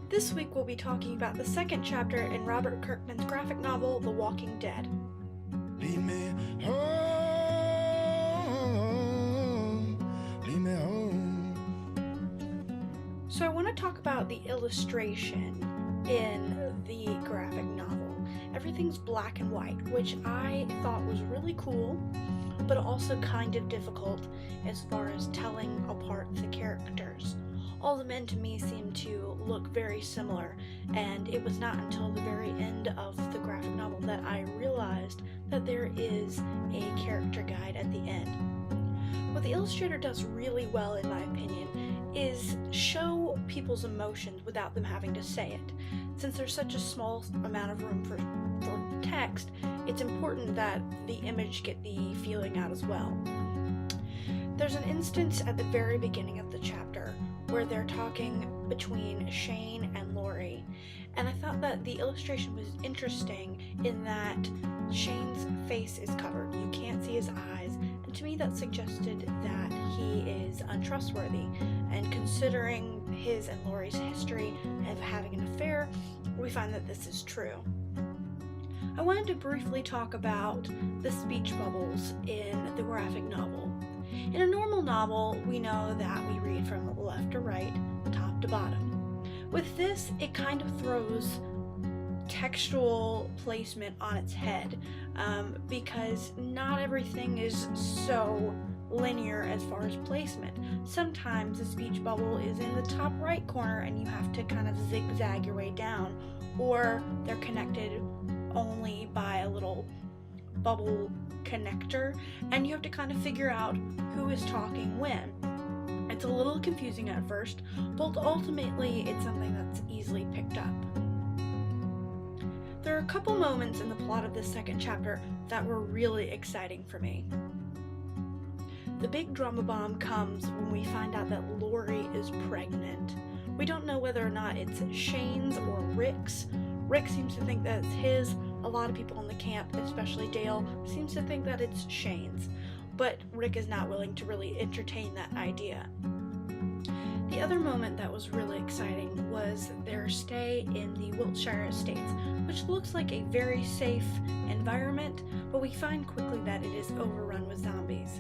This week we'll be talking about the second chapter in Robert Kirkman's graphic novel, The Walking Dead. Lead me home, lead me home. So I want to talk about the illustration in the graphic novel. Everything's black and white, which I thought was really cool, but also kind of difficult as far as telling apart the characters. All the men to me seem to look very similar, and it was not until the very end of the graphic novel that I realized that there is a character guide at the end. What the illustrator does really well, in my opinion, is show people's emotions without them having to say it. Since there's such a small amount of room for text, it's important that the image get the feeling out as well. There's an instance at the very beginning of the chapter where they're talking between Shane and Lori, and I thought that the illustration was interesting in that Shane's face is covered. You can't see his eyes, and to me that suggested that he is untrustworthy, and considering his and Lori's history of having an affair, we find that this is true. I wanted to briefly talk about the speech bubbles in the graphic novel. In a normal novel, we know that we read from left to right, top to bottom. With this, it kind of throws textual placement on its head, because not everything is so linear as far as placement. Sometimes the speech bubble is in the top right corner and you have to kind of zigzag your way down, or they're connected only by a little bubble connector, and you have to kind of figure out who is talking when. It's a little confusing at first, but ultimately it's something that's easily picked up. There are a couple moments in the plot of this second chapter that were really exciting for me. The big drama bomb comes when we find out that Lori is pregnant. We don't know whether or not it's Shane's or Rick's. Rick seems to think that it's his. A lot of people in the camp, especially Dale, seems to think that it's Shane's, but Rick is not willing to really entertain that idea. The other moment that was really exciting was their stay in the Wiltshire Estates, which looks like a very safe environment, but we find quickly that it is overrun with zombies.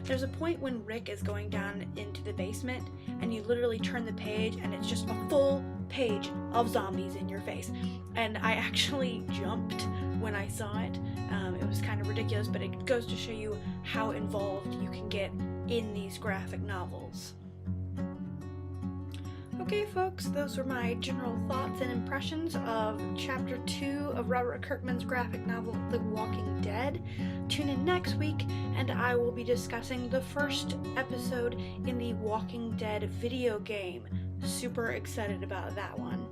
There's a point when Rick is going down into the basement, and you literally turn the page and it's just a full page of zombies in your face. And I actually jumped when I saw it. It was kind of ridiculous, but it goes to show you how involved you can get in these graphic novels. Okay folks, those were my general thoughts and impressions of Chapter 2 of Robert Kirkman's graphic novel, The Walking Dead. Tune in next week and I will be discussing the first episode in the Walking Dead video game. Super excited about that one.